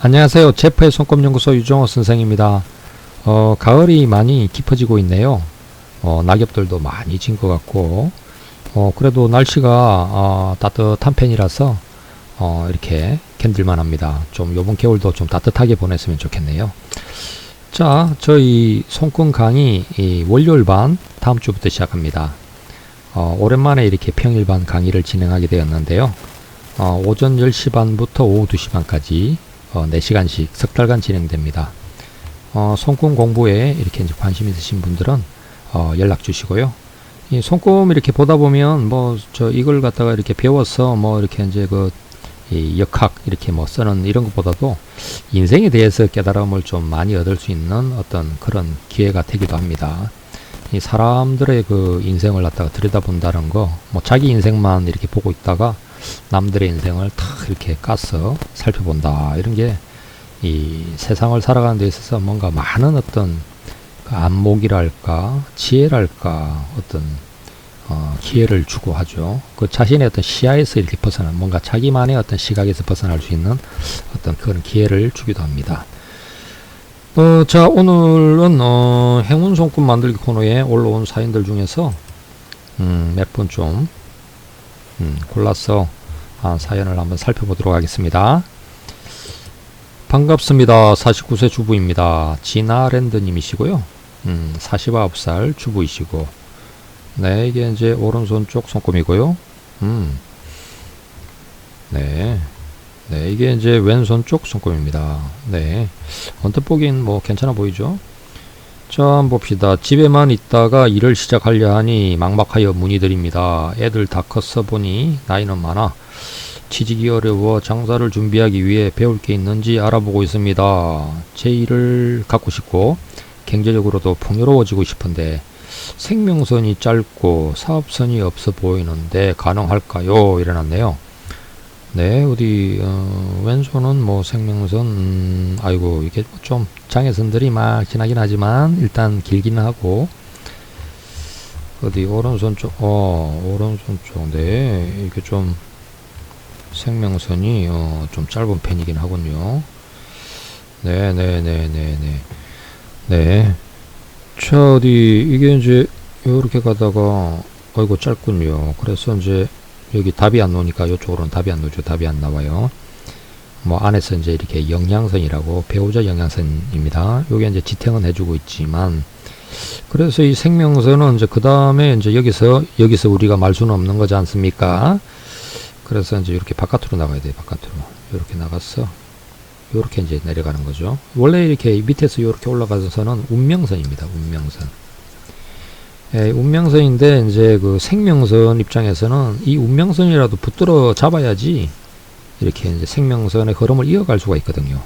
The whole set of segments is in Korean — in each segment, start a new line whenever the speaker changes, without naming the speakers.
안녕하세요. 제프의 손꼽연구소 유정호 선생입니다. 가을이 많이 깊어지고 있네요. 낙엽들도 많이 진 것 같고, 그래도 날씨가 따뜻한 편이라서 이렇게 견딜만 합니다. 좀 요번 겨울도 좀 따뜻하게 보냈으면 좋겠네요. 자, 저희 손금 강의 월요일 반 다음 주부터 시작합니다. 오랜만에 이렇게 평일 반 강의를 진행하게 되었는데요. 오전 10시 반부터 오후 2시 반까지 4시간씩 석 달간 진행됩니다. 손금 공부에 이렇게 이제 관심 있으신 분들은 연락 주시고요. 이 손금 이렇게 보다 보면 이걸 갖다가 이렇게 배워서 이렇게 이제 이 역학 이렇게 쓰는 이런 것보다도 인생에 대해서 깨달음을 좀 많이 얻을 수 있는 어떤 그런 기회가 되기도 합니다. 이 사람들의 그 인생을 갖다가 들여다본다는 거, 자기 인생만 이렇게 보고 있다가 남들의 인생을 탁 이렇게 까서 살펴본다. 이런 게 이 세상을 살아가는 데 있어서 뭔가 많은 어떤 안목이랄까, 지혜랄까, 어떤 기회를 주고 하죠. 그 자신의 어떤 시야에서 이렇게 벗어난, 뭔가 자기만의 어떤 시각에서 벗어날 수 있는 어떤 그런 기회를 주기도 합니다. 자, 오늘은 행운 손금 만들기 코너에 올라온 사연들 중에서 몇 분 좀 골라서 사연을 한번 살펴보도록 하겠습니다. 반갑습니다. 49세 주부입니다. 진아랜드님이시고요. 49살 주부이시고, 네, 이게 이제 오른손 쪽 손금이고요. 네, 이게 이제 왼손 쪽 손금입니다. 네, 언뜻 보긴 괜찮아 보이죠? 자, 한번 봅시다. 집에만 있다가 일을 시작하려 하니 막막하여 문의드립니다. 애들 다 컸어 보니 나이는 많아 취직이 어려워 장사를 준비하기 위해 배울 게 있는지 알아보고 있습니다. 제 일을 갖고 싶고 경제적으로도 풍요로워지고 싶은데 생명선이 짧고 사업선이 없어 보이는데 가능할까요? 이래놨네요. 네, 어디 왼손은 생명선 아이고, 이게 좀 장애선들이 막 지나긴 하지만 일단 길기는 하고, 어디 오른손 쪽 네, 이게 좀 생명선이 좀 짧은 편이긴 하군요. 네. 자, 어디 이게 이제 이렇게 가다가 아이고 짧군요. 그래서 이제 여기 답이 안 나오니까 이쪽으로는 답이 안 나오죠. 답이 안 나와요. 안에서 이제 이렇게 영양선이라고, 배우자 영양선입니다. 요게 이제 지탱은 해주고 있지만, 그래서 이 생명선은 이제 그 다음에 이제 여기서 우리가 말 수는 없는 거지 않습니까? 그래서 이제 이렇게 바깥으로 나가야 돼요. 바깥으로. 이렇게 나가서 이렇게 이제 내려가는 거죠. 원래 이렇게 밑에서 이렇게 올라가서는 운명선입니다. 운명선. 운명선인데 이제 그 생명선 입장에서는 이 운명선이라도 붙들어 잡아야지 이렇게 이제 생명선의 흐름을 이어갈 수가 있거든요.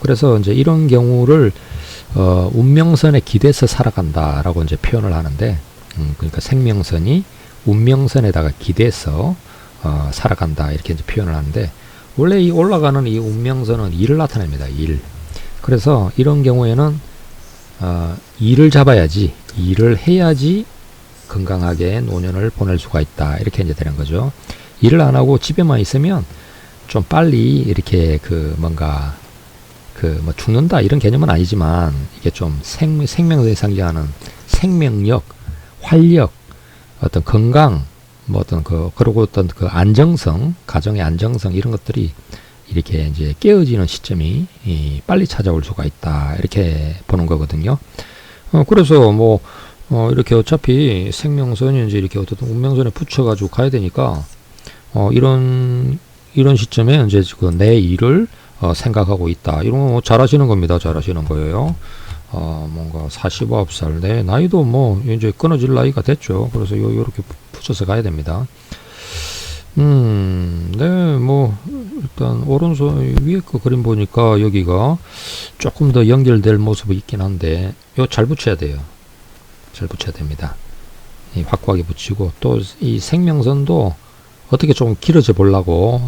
그래서 이제 이런 경우를 운명선에 기대서 살아간다라고 이제 표현을 하는데, 그러니까 생명선이 운명선에다가 기대서 살아간다 이렇게 이제 표현을 하는데, 원래 이 올라가는 이 운명선은 일을 나타냅니다. 일. 그래서 이런 경우에는 일을 잡아야지, 일을 해야지 건강하게 노년을 보낼 수가 있다 이렇게 이제 되는 거죠. 일을 안 하고 집에만 있으면 좀 빨리 이렇게 뭔가 죽는다 이런 개념은 아니지만, 이게 좀 생명을 상징하는 생명력, 활력, 어떤 건강, 그리고 어떤 그 안정성, 가정의 안정성, 이런 것들이 이렇게 이제 깨어지는 시점이 빨리 찾아올 수가 있다 이렇게 보는 거거든요. 그래서 이렇게 어차피 생명선이 이제 이렇게 어떤 운명선에 붙여가지고 가야 되니까, 이런 시점에 이제 내 일을 생각하고 있다. 이런 거 잘하시는 겁니다. 잘하시는 거예요. 뭔가 49살, 네, 나이도 이제 끊어질 나이가 됐죠. 그래서 요렇게 붙여서 가야 됩니다. 네, 일단 오른손 위에 거 그림 보니까 여기가 조금 더 연결될 모습이 있긴 한데, 잘 붙여야 돼요. 잘 붙여야 됩니다. 확고하게 붙이고, 또 이 생명선도 어떻게 좀 길어져 보려고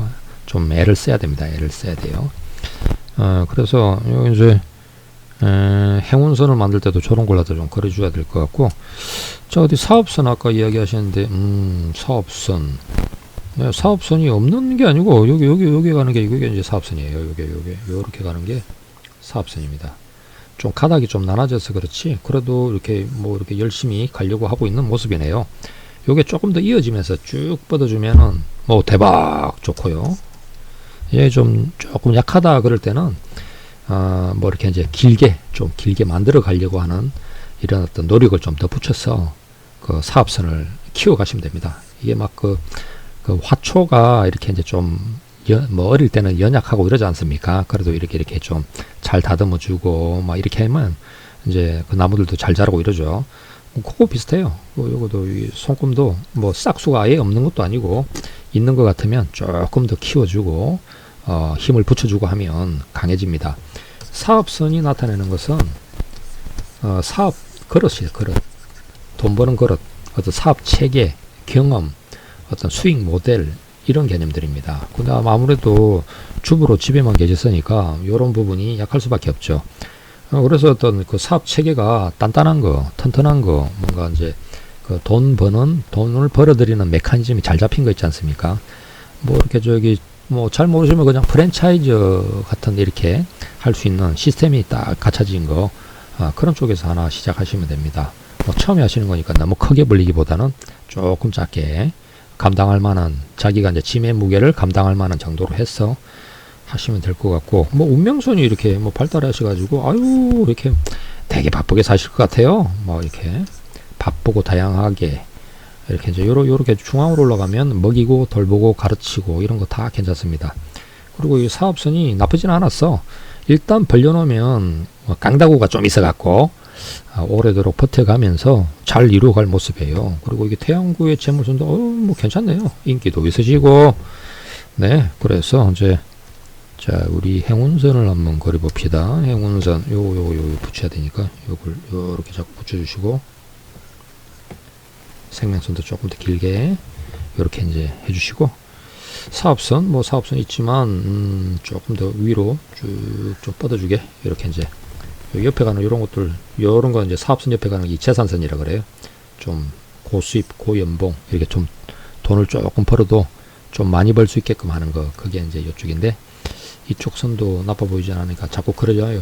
좀 애를 써야 됩니다. 애를 써야 돼요. 그래서 여기 이제 행운선을 만들 때도 저런 걸라도 좀 그려줘야 될 것 같고, 자, 어디 사업선 아까 이야기 하셨는데, 사업선. 네, 사업선이 없는 게 아니고 여기 가는 게 이게 이제 사업선이에요. 요렇게 가는 게 사업선입니다. 좀 가닥이 좀 나눠져서 그렇지 그래도 이렇게 뭐 이렇게 열심히 가려고 하고 있는 모습이네요. 요게 조금 더 이어지면서 쭉 뻗어주면은 뭐 대박 좋고요. 예, 좀 조금 약하다 그럴 때는 뭐 이렇게 이제 좀 길게 만들어 가려고 하는 이런 어떤 노력을 좀 더 붙여서 그 사업선을 키워 가시면 됩니다. 이게 막 그 화초가 이렇게 이제 좀 뭐 어릴 때는 연약하고 이러지 않습니까? 그래도 이렇게 좀 잘 다듬어 주고 막 이렇게 하면 이제 그 나무들도 잘 자라고 이러죠. 그거 비슷해요. 요것도 이 손금도 뭐 싹수가 아예 없는 것도 아니고 있는 것 같으면 조금 더 키워주고 힘을 붙여주고 하면 강해집니다. 사업선이 나타내는 것은 사업 그릇이에요. 그릇. 돈 버는 그릇, 어떤 사업 체계, 경험, 어떤 수익 모델 이런 개념들입니다. 그다음 아무래도 주부로 집에만 계셨으니까 이런 부분이 약할 수밖에 없죠. 그래서 어떤 그 사업 체계가 단단한 거, 튼튼한 거, 뭔가 이제 그 돈을 벌어들이는 메커니즘이 잘 잡힌 거 있지 않습니까? 뭐 이렇게 뭐 잘 모르시면 그냥 프랜차이즈 같은 이렇게 할 수 있는 시스템이 딱 갖춰진 거, 그런 쪽에서 하나 시작하시면 됩니다. 뭐 처음에 하시는 거니까 너무 크게 벌리기보다는 조금 작게 감당할 만한 자기가 이제 짐의 무게를 감당할 만한 정도로 해서 하시면 될 것 같고 뭐 운명선이 이렇게 뭐 발달하셔가지고 아유 이렇게 되게 바쁘게 사실 것 같아요. 뭐 이렇게 바쁘고 다양하게 이렇게 이제 요렇게 중앙으로 올라가면 먹이고 돌보고 가르치고 이런 거 다 괜찮습니다. 그리고 이 사업선이 나쁘진 않았어. 일단 벌려놓으면 깡다구가 좀 있어갖고 오래도록 버텨가면서 잘 이루어갈 모습이에요. 그리고 이게 태양구의 재물선도 뭐 괜찮네요. 인기도 있으시고 네 그래서 이제 자 우리 행운선을 한번 그려봅시다. 행운선 요 붙여야 되니까 요걸 요렇게 자꾸 붙여주시고 생명선도 조금 더 길게 요렇게 이제 해주시고 사업선 뭐 사업선 있지만 조금 더 위로 쭉 좀 뻗어주게 이렇게 이제 옆에 가는 이런 것들 요런 건 이제 사업선 옆에 가는 이 재산선이라 그래요. 좀 고수입 고연봉 이렇게 좀 돈을 조금 벌어도 좀 많이 벌 수 있게끔 하는 거 그게 이제 이쪽인데 이쪽 선도 나빠 보이지 않으니까 자꾸 그려져요.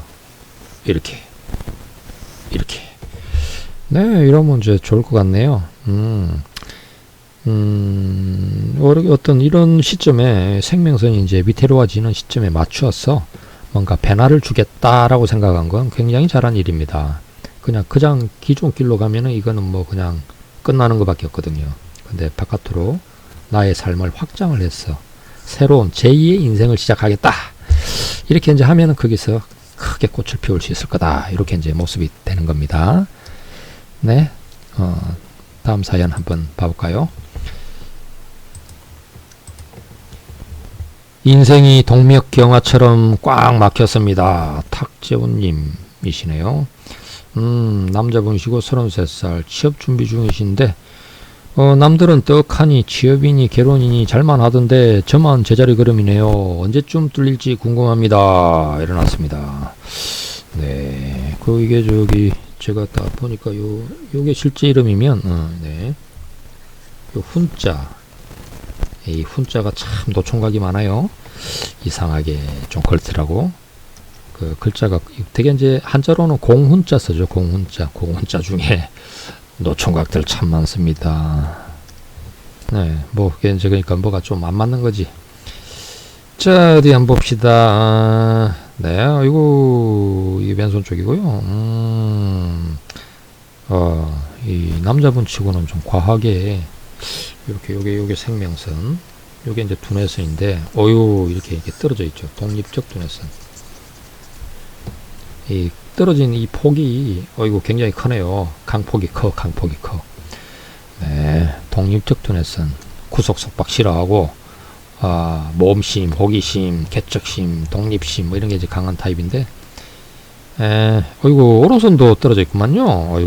이렇게 네 이러면 이제 좋을 것 같네요. 어떤 이런 시점에 생명선이 이제 위태로워지는 시점에 맞추어서 뭔가 변화를 주겠다라고 생각한 건 굉장히 잘한 일입니다. 그냥 기존 길로 가면은 이거는 뭐 그냥 끝나는 것밖에 없거든요. 근데 바깥으로 나의 삶을 확장을 했어. 새로운 제2의 인생을 시작하겠다. 이렇게 이제 하면은 거기서 크게 꽃을 피울 수 있을 거다. 이렇게 이제 모습이 되는 겁니다. 네. 다음 사연 한번 봐볼까요? 인생이 동맥경화처럼 꽉 막혔습니다. 탁재훈님이시네요. 남자분이시고 33살 취업 준비 중이신데 남들은 떡하니 취업이니 결혼이니 잘만 하던데 저만 제자리 걸음이네요. 언제쯤 뚫릴지 궁금합니다. 일어났습니다. 네, 이게 제가 딱 보니까 요게 실제 이름이면 네, 요 훈자. 이 훈자가 참 노총각이 많아요. 이상하게 좀 걸트라고. 그 글자가 되게 이제 한자로는 공훈자 쓰죠. 공훈자 중에 노총각들 참 많습니다. 네, 뭐 이제 그러니까 뭐가 좀 안 맞는 거지. 자, 어디 한번 봅시다. 네, 이게 왼손 쪽이고요. 이 남자분 치고는 좀 과하게 요게 생명선, 요게 이제 두뇌선인데, 이렇게 떨어져 있죠. 독립적 두뇌선. 이 떨어진 이 폭이, 이거 굉장히 크네요. 강폭이 커. 네, 독립적 두뇌선. 구속 속박 싫어하고, 모험심, 호기심, 개척심, 독립심, 뭐 이런 게 이제 강한 타입인데, 오른손도 떨어져 있구만요.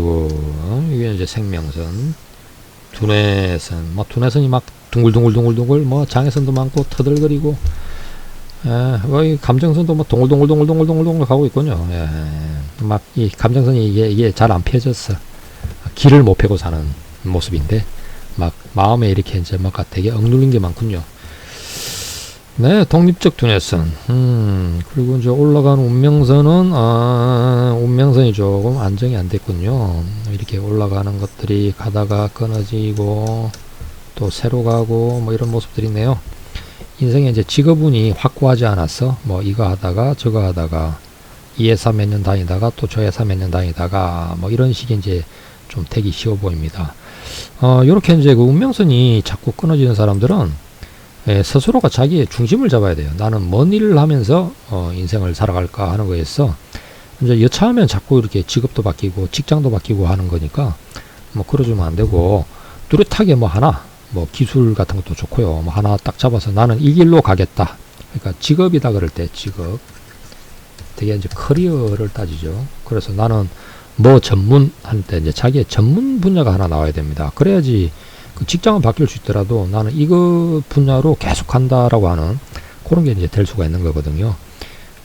이게 이제 생명선. 두뇌선, 두뇌선이 막 둥글둥글, 장애선도 많고, 터들거리고, 이 감정선도 동글동글 가고 있군요. 막 이 감정선이 이게 잘 안 펴졌어. 길을 못 펴고 사는 모습인데, 막 마음에 이렇게 이제 뭔가 되게 억눌린 게 많군요. 네, 독립적 두뇌선. 그리고 이제 올라가는 운명선은, 운명선이 조금 안정이 안 됐군요. 이렇게 올라가는 것들이 가다가 끊어지고, 또 새로 가고, 뭐 이런 모습들이 있네요. 인생에 이제 직업운이 확고하지 않았어. 뭐 이거 하다가 저거 하다가, 이 회사 몇 년 다니다가 또 저 회사 몇 년 다니다가, 뭐 이런 식이 이제 좀 되기 쉬워 보입니다. 요렇게 이제 그 운명선이 자꾸 끊어지는 사람들은 스스로가 자기의 중심을 잡아야 돼요. 나는 뭔 일을 하면서 인생을 살아갈까 하는 거에서 이제 여차하면 자꾸 이렇게 직업도 바뀌고 직장도 바뀌고 하는 거니까 뭐 그러주면 안 되고 뚜렷하게 뭐 하나 뭐 기술 같은 것도 좋고요. 뭐 하나 딱 잡아서 나는 이 길로 가겠다. 그러니까 직업이다 그럴 때 직업 되게 이제 커리어를 따지죠. 그래서 나는 뭐 전문 할 때 이제 자기의 전문 분야가 하나 나와야 됩니다. 그래야지 그 직장은 바뀔 수 있더라도 나는 이거 분야로 계속 간다라고 하는 그런 게 이제 될 수가 있는 거거든요.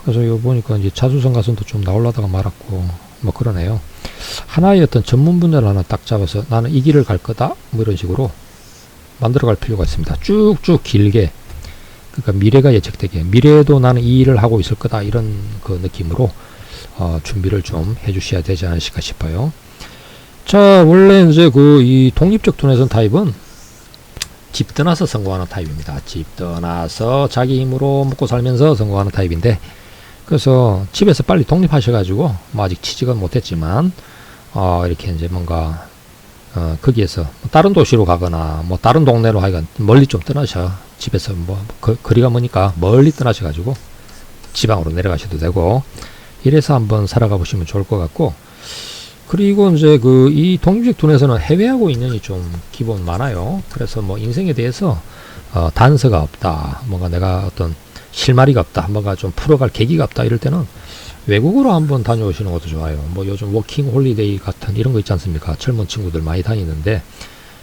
그래서 요 보니까 이제 자수성 가선도 좀 나오려다가 말았고 뭐 그러네요. 하나의 어떤 전문 분야를 하나 딱 잡아서 나는 이 길을 갈 거다 뭐 이런 식으로 만들어 갈 필요가 있습니다. 쭉쭉 길게 그러니까 미래가 예측되게 미래에도 나는 이 일을 하고 있을 거다 이런 그 느낌으로 준비를 좀 해주셔야 되지 않으실까 싶어요. 자, 원래 이제 이 독립적 두뇌선 타입은 집 떠나서 성공하는 타입입니다. 집 떠나서 자기 힘으로 먹고 살면서 성공하는 타입인데, 그래서 집에서 빨리 독립하셔가지고, 뭐 아직 취직은 못했지만, 이렇게 이제 뭔가, 거기에서 다른 도시로 가거나, 뭐 다른 동네로 하여간 멀리 좀 떠나셔. 집에서 거리가 머니까 멀리 떠나셔가지고, 지방으로 내려가셔도 되고, 이래서 한번 살아가 보시면 좋을 것 같고, 그리고 이제 이 독립적 두뇌에서는 해외하고 인연이 좀 기본 많아요. 그래서 뭐 인생에 대해서 단서가 없다. 뭔가 내가 어떤 실마리가 없다. 뭔가 좀 풀어갈 계기가 없다. 이럴 때는 외국으로 한번 다녀오시는 것도 좋아요. 뭐 요즘 워킹 홀리데이 같은 이런 거 있지 않습니까? 젊은 친구들 많이 다니는데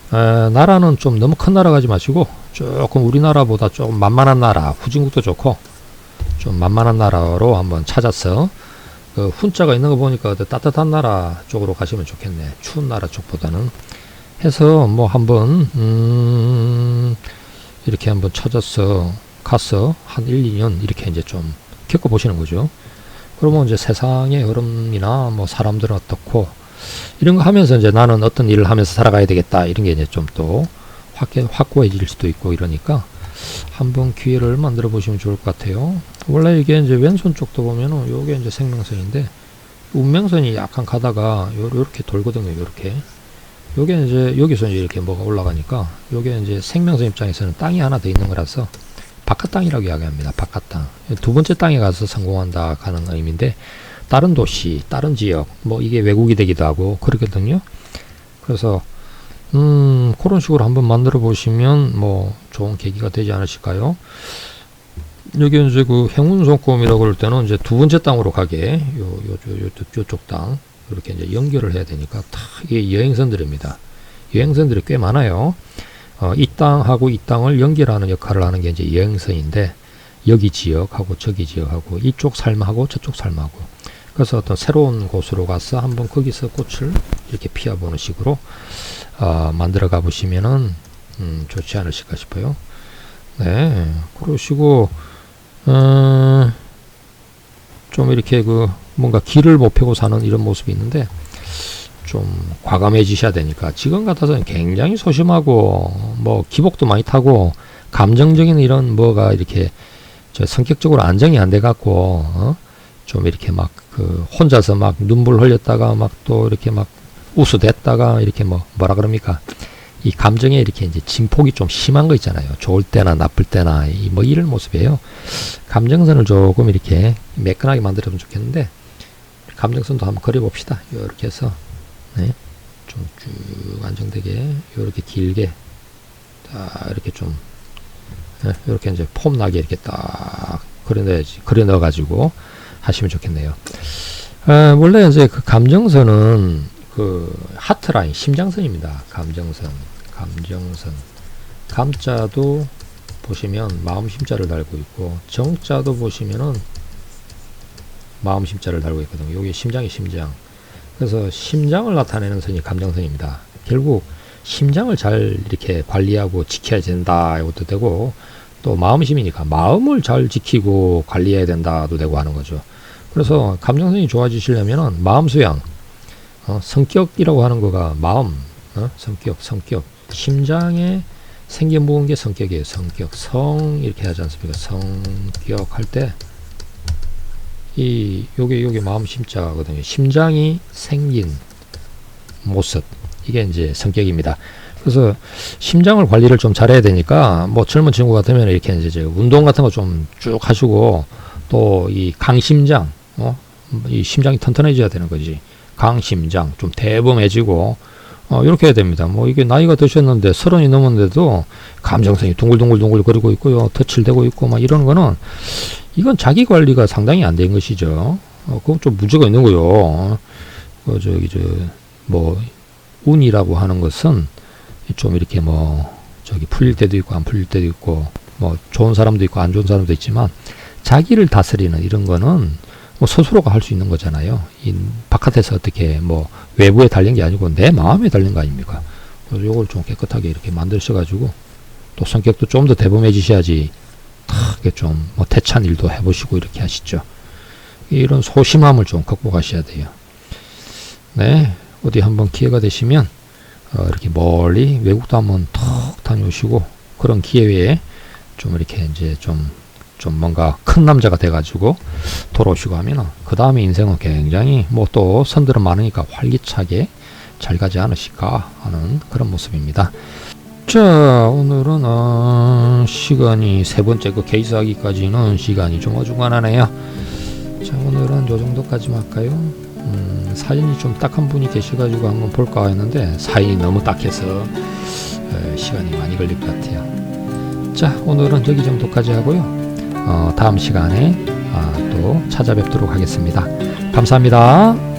나라는 좀 너무 큰 나라 가지 마시고 조금 우리나라보다 조금 만만한 나라, 후진국도 좋고 좀 만만한 나라로 한번 찾아서 그 훈자가 있는 거 보니까 따뜻한 나라 쪽으로 가시면 좋겠네. 추운 나라 쪽보다는 해서 뭐 한번 이렇게 한번 찾아서 가서 한 1, 2년 이렇게 이제 좀 겪어보시는 거죠. 그러면 이제 세상의 흐름이나 뭐 사람들은 어떻고 이런 거 하면서 이제 나는 어떤 일을 하면서 살아가야 되겠다 이런 게 이제 좀 또 확고해질 수도 있고 이러니까 한번 기회를 만들어 보시면 좋을 것 같아요. 원래 이게 이제 왼손 쪽도 보면은 요게 이제 생명선인데 운명선이 약간 가다가 요렇게 돌거든요. 요렇게 요게 이제 여기서 이제 이렇게 뭐가 올라가니까 요게 이제 생명선 입장에서는 땅이 하나 더 있는 거라서 바깥 땅이라고 이야기합니다. 바깥 땅. 두 번째 땅에 가서 성공한다 가는 의미인데 다른 도시, 다른 지역 뭐 이게 외국이 되기도 하고 그러거든요. 그래서 그런 식으로 한번 만들어 보시면 뭐 좋은 계기가 되지 않으실까요? 여기 이제 그 행운손금이라고 그럴 때는 이제 두 번째 땅으로 가게 요쪽 땅 이렇게 이제 연결을 해야 되니까 다 이게 여행선들입니다. 여행선들이 꽤 많아요. 이 땅하고 이 땅을 연결하는 역할을 하는 게 이제 여행선인데 여기 지역하고 저기 지역하고 이쪽 삶하고 저쪽 삶하고 그래서 어떤 새로운 곳으로 가서 한번 거기서 꽃을 이렇게 피워보는 식으로 만들어 가보시면은 좋지 않으실까 싶어요. 네, 그러시고 좀 이렇게 뭔가 길을 못 펴고 사는 이런 모습이 있는데 좀 과감해지셔야 되니까 지금 같아서는 굉장히 소심하고 뭐 기복도 많이 타고 감정적인 이런 뭐가 이렇게 저 성격적으로 안정이 안 돼 갖고 좀 이렇게 막 혼자서 막 눈물 흘렸다가 막 또 이렇게 막 우수댔다가 이렇게 뭐라 그럽니까? 이 감정에 이렇게 이제 진폭이 좀 심한 거 있잖아요. 좋을 때나 나쁠 때나 뭐 이런 모습이에요. 감정선을 조금 이렇게 매끈하게 만들어주면 좋겠는데 감정선도 한번 그려봅시다. 이렇게 해서 네, 좀 쭉 안정되게 이렇게 길게 딱 이렇게 좀 네, 이렇게 이제 폼 나게 이렇게 딱 그려 넣어 가지고 하시면 좋겠네요. 원래 이제 그 감정선은 하트라인, 심장선입니다. 감정선. 감자도 보시면 마음 심자를 달고 있고, 정자도 보시면은 마음 심자를 달고 있거든요. 여기 심장이 심장. 그래서 심장을 나타내는 선이 감정선입니다. 결국 심장을 잘 이렇게 관리하고 지켜야 된다 이것도 되고, 또 마음심이니까 마음을 잘 지키고 관리해야 된다도 되고 하는 거죠. 그래서 감정선이 좋아지시려면은 마음 수양, 성격이라고 하는 거가 마음, 성격, 심장에 생겨 묵은 게 성격이에요. 성격, 이렇게 하지 않습니까? 성격 할 때 요게 마음 심자거든요. 심장이 생긴 모습, 이게 이제 성격입니다. 그래서 심장을 관리를 좀 잘해야 되니까, 뭐 젊은 친구 같으면 이렇게 이제 운동 같은 거 좀 쭉 하시고, 또 이 강심장, 이 심장이 튼튼해져야 되는 거지. 강심장, 좀 대범해지고, 이렇게 해야 됩니다. 뭐 이게 나이가 드셨는데 30이 넘었는데도 감정선이 둥글둥글 거리고 있고요, 덧칠되고 있고 막 이런 거는, 이건 자기 관리가 상당히 안 된 것이죠. 그건 좀 문제가 있는 거요. 뭐 운이라고 하는 것은 좀 이렇게 풀릴 때도 있고 안 풀릴 때도 있고, 뭐 좋은 사람도 있고 안 좋은 사람도 있지만, 자기를 다스리는 이런 거는 뭐 스스로가 할 수 있는 거잖아요. 이 바깥에서 어떻게 뭐 외부에 달린 게 아니고 내 마음에 달린 거 아닙니까? 그래서 요걸 좀 깨끗하게 이렇게 만드셔가지고, 또 성격도 좀 더 대범해지셔야지 이렇게 좀 뭐 태찬 일도 해보시고 이렇게 하시죠. 이런 소심함을 좀 극복하셔야 돼요. 네, 어디 한번 기회가 되시면 이렇게 멀리 외국도 한번 턱 다녀오시고, 그런 기회에 좀 이렇게 이제 좀 뭔가 큰 남자가 돼가지고 돌아오시고 하면은, 그 다음에 인생은 굉장히 뭐 또 선들은 많으니까 활기차게 잘 가지 않으실까 하는 그런 모습입니다. 자, 오늘은 시간이 세 번째 그 케이스 하기까지는 시간이 좀 어중간하네요. 자, 오늘은 요 정도까지만 할까요? 사진이 좀 딱한 분이 계셔가지고 한번 볼까 했는데, 사진이 너무 딱해서 시간이 많이 걸릴 것 같아요. 자, 오늘은 여기 정도까지 하고요. 다음 시간에 또 찾아뵙도록 하겠습니다. 감사합니다.